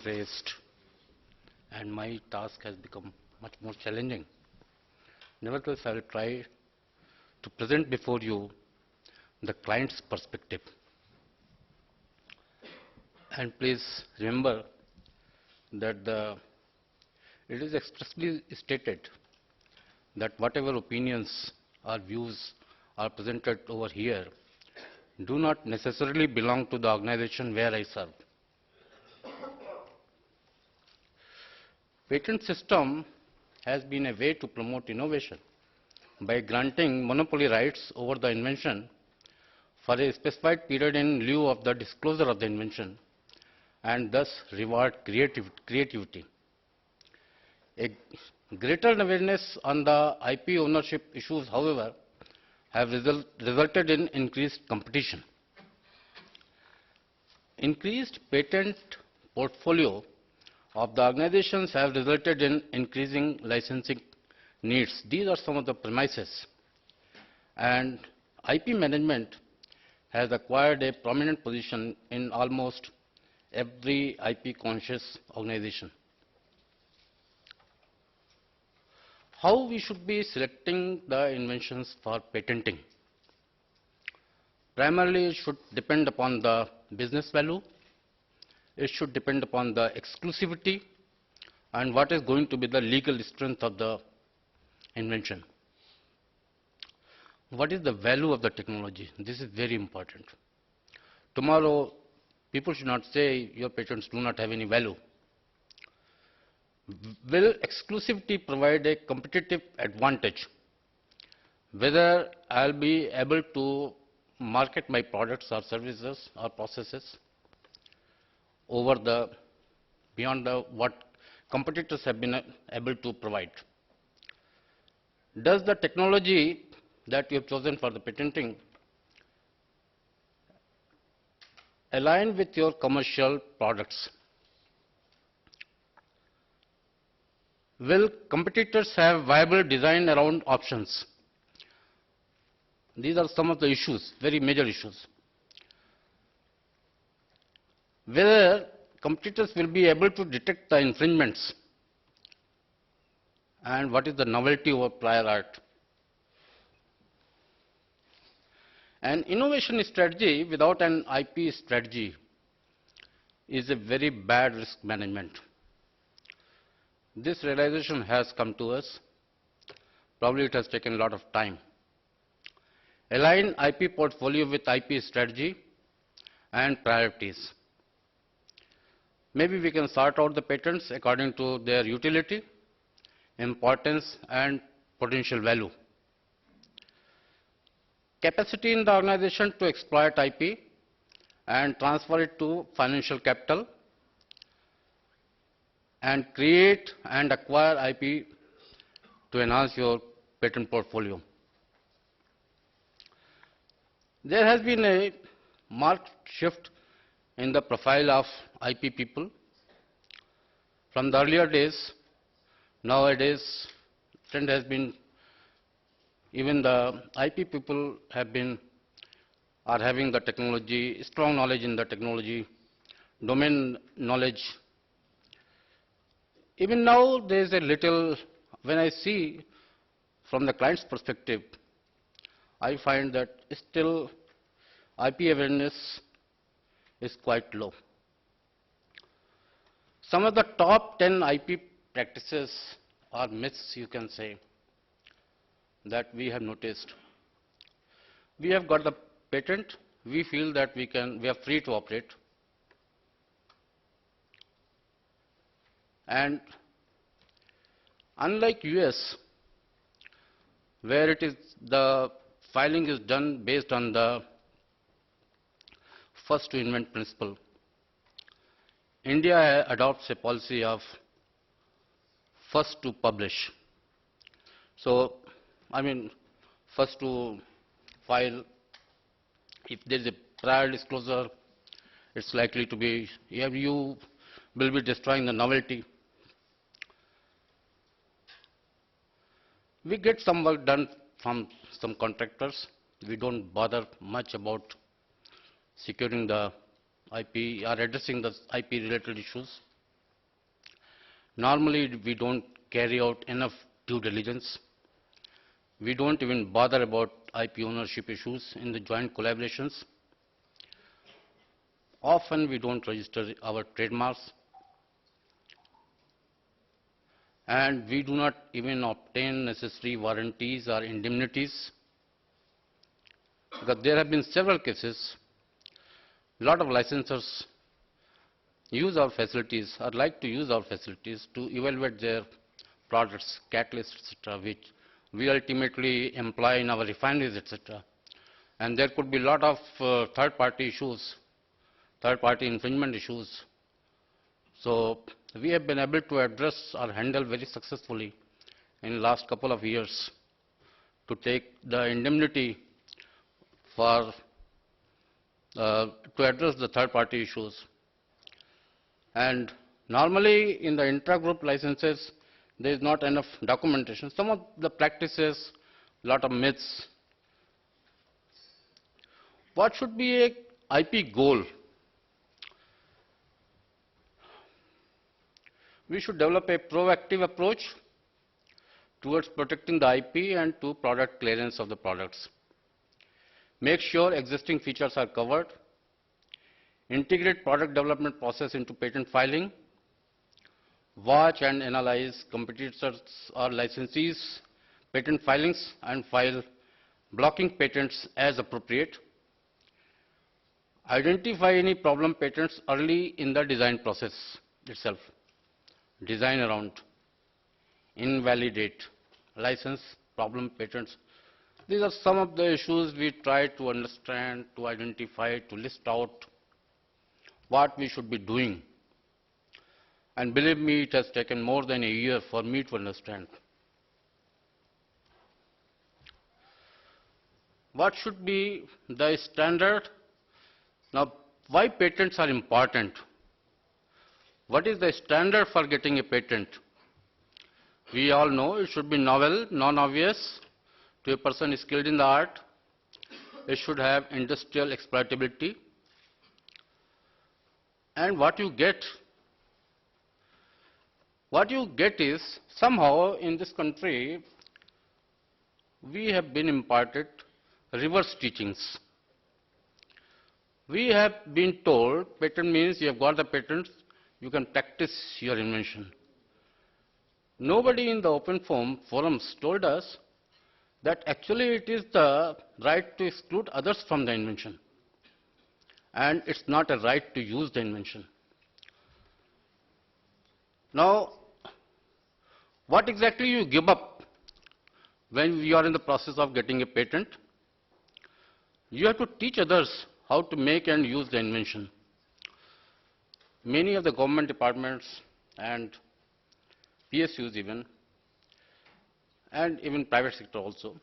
raised, and my task has become much more challenging. Nevertheless, I will try to present before you the client's perspective. And please remember that it is expressly stated that whatever opinions or views are presented over here do not necessarily belong to the organization where I serve. Patent system has been a way to promote innovation by granting monopoly rights over the invention for a specified period in lieu of the disclosure of the invention, and thus reward creativity. A greater awareness on the IP ownership issues, however, have resulted in increased competition. Increased patent portfolio of the organizations have resulted in increasing licensing needs. These are some of the premises. And IP management has acquired a prominent position in almost every IP-conscious organization. How we should be selecting the inventions for patenting? Primarily, it should depend upon the business value. It should depend upon the exclusivity and what is going to be the legal strength of the invention. What is the value of the technology? This is very important. Tomorrow, people should not say your patents do not have any value. Will exclusivity provide a competitive advantage? Whether I'll be able to market my products or services or processes over the beyond what competitors have been able to provide. Does the technology that you have chosen for the patenting align with your commercial products? Will competitors have viable design around options? These are some of the issues, very major issues. Whether competitors will be able to detect the infringements, and what is the novelty over prior art. An innovation strategy without an IP strategy is a very bad risk management. This realization has come to us. Probably it has taken a lot of time. Align IP portfolio with IP strategy and priorities. Maybe we can sort out the patents according to their utility, importance, and potential value. Capacity in the organization to exploit IP and transfer it to financial capital, and create and acquire IP to enhance your patent portfolio. There has been a marked shift in the profile of IP people. From the earlier days, nowadays, trend has been, even the IP people are having the technology, strong knowledge in the technology, domain knowledge. Even now, there is a little, when I see from the client's perspective, I find that still IP awareness is quite low. Some of the top 10 IP practices or myths, you can say, that we have noticed. We have got the patent, we feel that we are free to operate. And unlike US, where it is the filing is done based on the first to invent principle, India adopts a policy of first to publish. So, I mean, first to file. If there is a prior disclosure, it's likely to be, you will be destroying the novelty. We get some work done from some contractors. We don't bother much about securing the IP or addressing the IP related issues. Normally, we don't carry out enough due diligence. We don't even bother about IP ownership issues in the joint collaborations. Often, we don't register our trademarks, and we do not even obtain necessary warranties or indemnities. Because there have been several cases, a lot of licensors use our facilities or like to use our facilities to evaluate their products, catalysts, etc., which we ultimately employ in our refineries, etc. And there could be a lot of third-party issues, third-party infringement issues. So we have been able to address or handle very successfully in the last couple of years to take the indemnity for to address the third-party issues. And normally in the intra-group licenses, there is not enough documentation. Some of the practices, a lot of myths. What should be a IP goal? We should develop a proactive approach towards protecting the IP and to product clearance of the products. Make sure existing features are covered. Integrate product development process into patent filing. Watch and analyze competitors or licensees' patent filings and file blocking patents as appropriate. Identify any problem patents early in the design process itself. Design around, invalidate, license, problem patents. These are some of the issues we try to understand, to identify, to list out what we should be doing. And believe me, it has taken more than a year for me to understand. What should be the standard? Now, why patents are important? What is the standard for getting a patent? We all know it should be novel, non-obvious to a person skilled in the art. It should have industrial exploitability. And what you get is, somehow in this country, we have been imparted reverse teachings. We have been told patent means you have got the patents, you can practice your invention. Nobody in the open forums told us that actually it is the right to exclude others from the invention. And it's not a right to use the invention. Now, what exactly you give up when you are in the process of getting a patent? You have to teach others how to make and use the invention. Many of the government departments and PSUs even, and even private sector also,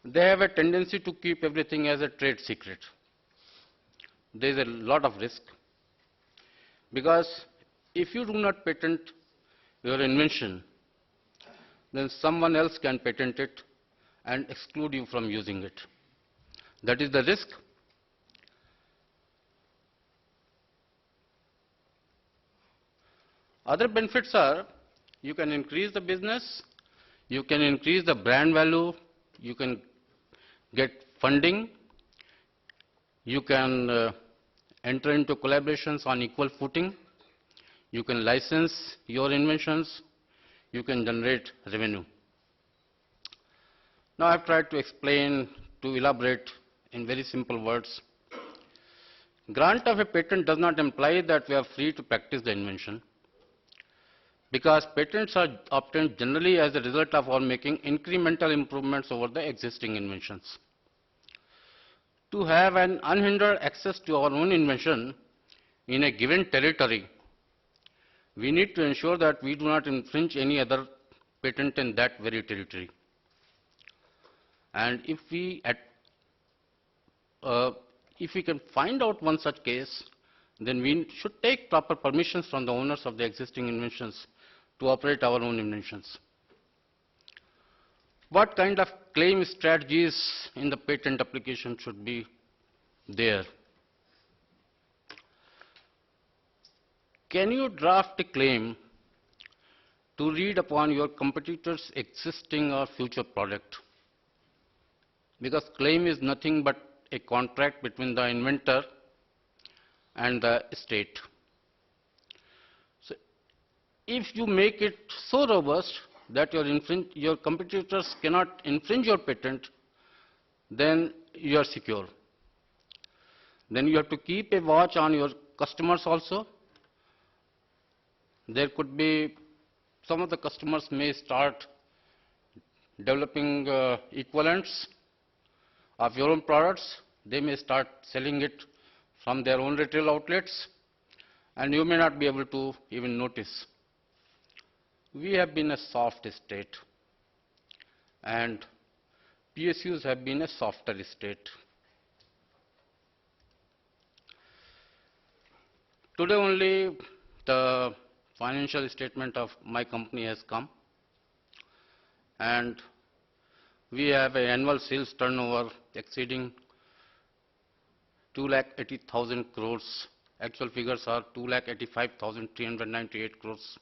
they have a tendency to keep everything as a trade secret. There is a lot of risk, because if you do not patent your invention, then someone else can patent it and exclude you from using it. That is the risk. Other benefits are, you can increase the business, you can increase the brand value, you can get funding, you can enter into collaborations on equal footing, you can license your inventions, you can generate revenue. Now I have tried to explain, to elaborate in very simple words. Grant of a patent does not imply that we are free to practice the invention, because patents are obtained generally as a result of our making incremental improvements over the existing inventions. To have an unhindered access to our own invention in a given territory, we need to ensure that we do not infringe any other patent in that very territory. And if we can find out one such case, then we should take proper permissions from the owners of the existing inventions to operate our own inventions. What kind of claim strategies in the patent application should be there? Can you draft a claim to read upon your competitor's existing or future product. Because claim is nothing but a contract between the inventor and the state. So if you make it so robust that your competitors cannot infringe your patent, then you are secure. Then you have to keep a watch on your customers also. There could be some of the customers may start developing equivalents of your own products. They may start selling it from their own retail outlets, and you may not be able to even notice. We have been a soft state, and PSUs have been a softer state. Today only the financial statement of my company has come, and we have an annual sales turnover exceeding 2,80,000 crores. Actual figures are 2,85,398 crores.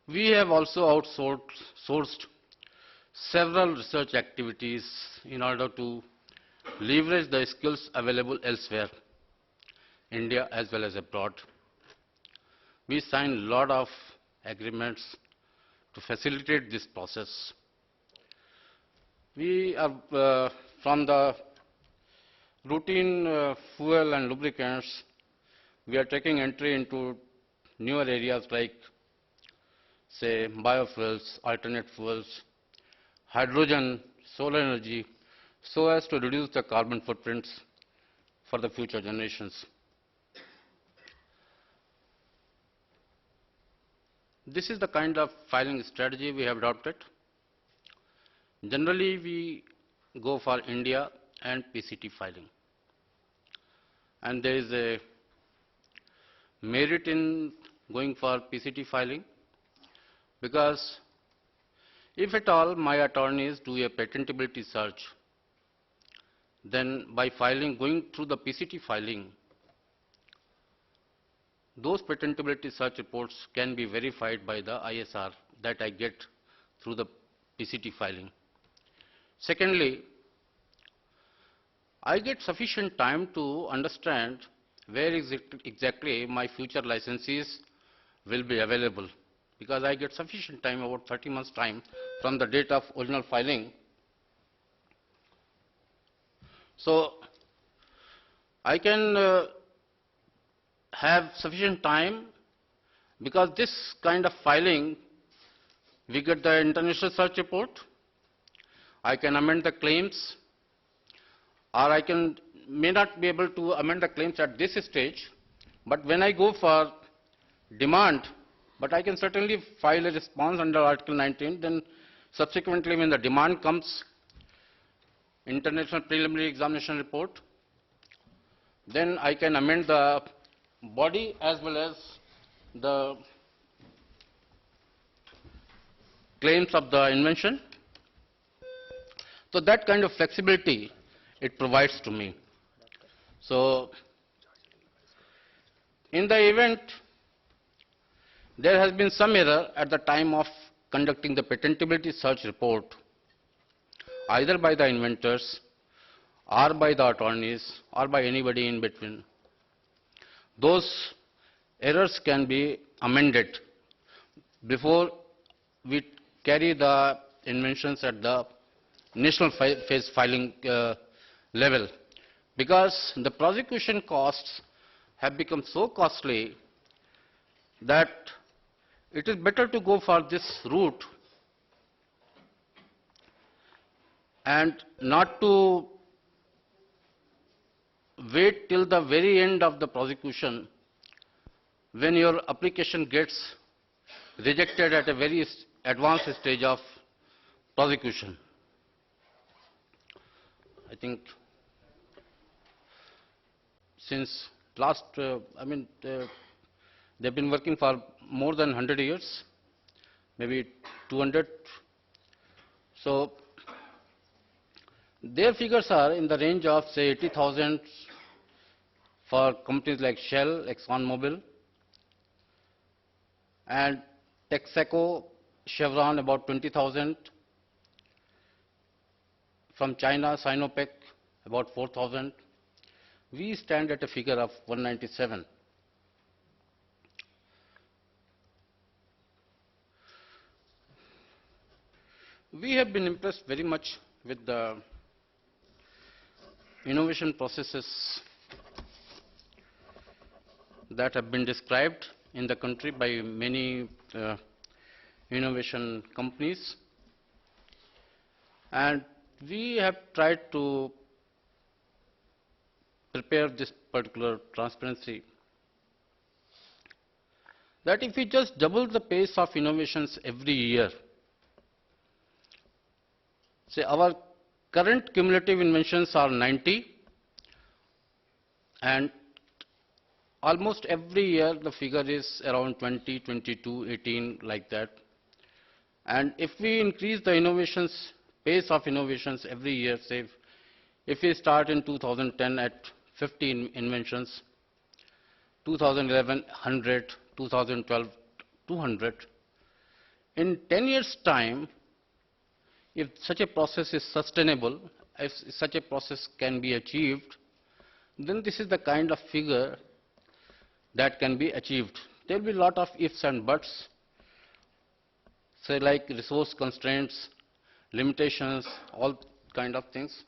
We have also outsourced several research activities in order to leverage the skills available elsewhere, India as well as abroad. We signed a lot of agreements to facilitate this process. We are from the routine fuel and lubricants, we are taking entry into newer areas like, say, biofuels, alternate fuels, hydrogen, solar energy, so as to reduce the carbon footprints for the future generations. This is the kind of filing strategy we have adopted. Generally, we go for India and PCT filing. And there is a merit in going for PCT filing, because if at all my attorneys do a patentability search, then by going through the PCT filing, those patentability search reports can be verified by the ISR that I get through the PCT filing. Secondly, I get sufficient time to understand where exactly my future licenses will be available, because I get sufficient time, about 30 months time from the date of original filing. So I can have sufficient time, because this kind of filing, we get the international search report, I can amend the claims, or I may not be able to amend the claims at this stage, but when I go for demand, but I can certainly file a response under Article 19, then subsequently when the demand comes, international preliminary examination report, then I can amend the body as well as the claims of the invention. So that kind of flexibility it provides to me. So in the event there has been some error at the time of conducting the patentability search report, either by the inventors or by the attorneys or by anybody in between, those errors can be amended before we carry the inventions at the national phase filing level, because the prosecution costs have become so costly that it is better to go for this route and not to wait till the very end of the prosecution when your application gets rejected at a very advanced stage of prosecution. I think since last, they've been working for more than 100 years, maybe 200. So their figures are in the range of, say, 80,000 for companies like Shell, ExxonMobil, and Texaco, Chevron about 20,000. From China, Sinopec about 4,000. We stand at a figure of 197. We have been impressed very much with the innovation processes that have been described in the country by many innovation companies, and we have tried to prepare this particular transparency, that if we just double the pace of innovations every year, say our current cumulative inventions are 90, and almost every year the figure is around 20, 22, 18, like that. And if we increase the innovations, pace of innovations every year, say if we start in 2010 at 50 inventions, 2011 100, 2012 200, in 10 years' time, if such a process is sustainable, if such a process can be achieved, then this is the kind of figure that can be achieved. There will be a lot of ifs and buts, say like resource constraints, limitations, all kind of things.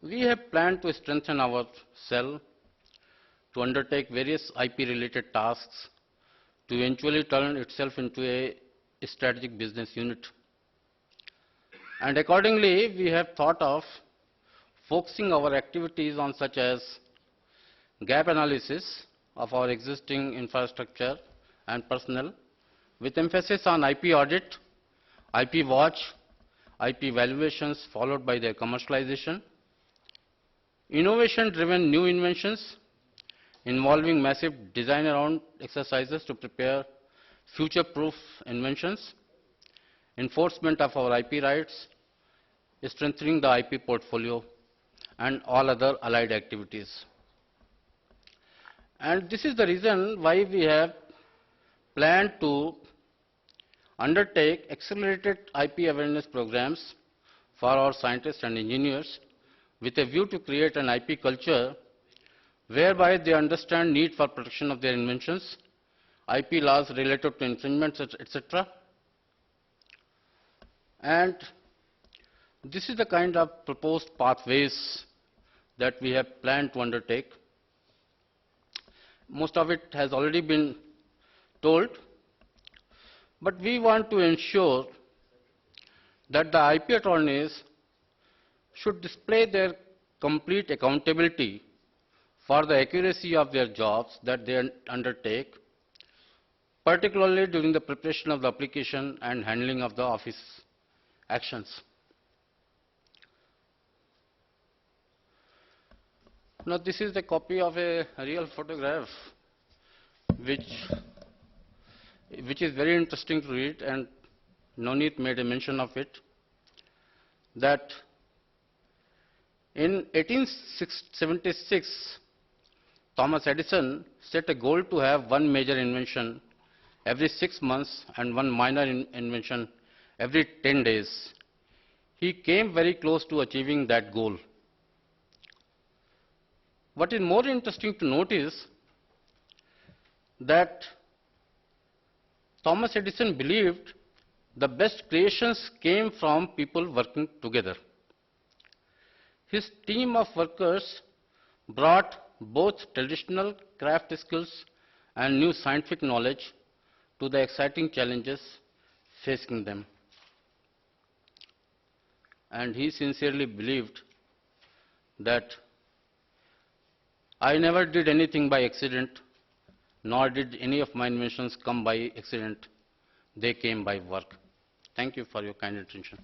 We have planned to strengthen our cell to undertake various IP-related tasks to eventually turn itself into a strategic business unit. And accordingly, we have thought of focusing our activities on such as gap analysis of our existing infrastructure and personnel, with emphasis on IP audit, IP watch, IP valuations followed by their commercialization, innovation-driven new inventions involving massive design around exercises to prepare future-proof inventions, enforcement of our IP rights, strengthening the IP portfolio, and all other allied activities. And this is the reason why we have planned to undertake accelerated IP awareness programs for our scientists and engineers with a view to create an IP culture whereby they understand need for protection of their inventions, IP laws related to infringements, etc. And this is the kind of proposed pathways that we have planned to undertake. Most of it has already been told, but we want to ensure that the IP attorneys should display their complete accountability for the accuracy of their jobs that they undertake, particularly during the preparation of the application and handling of the office actions. Now, this is a copy of a real photograph, which is very interesting to read, and Nonit made a mention of it, that in 1876, Thomas Edison set a goal to have one major invention every 6 months and one minor invention every 10 days. He came very close to achieving that goal. What is more interesting to note is that Thomas Edison believed the best creations came from people working together. His team of workers brought both traditional craft skills and new scientific knowledge to the exciting challenges facing them. And he sincerely believed that I never did anything by accident, nor did any of my inventions come by accident. They came by work. Thank you for your kind attention.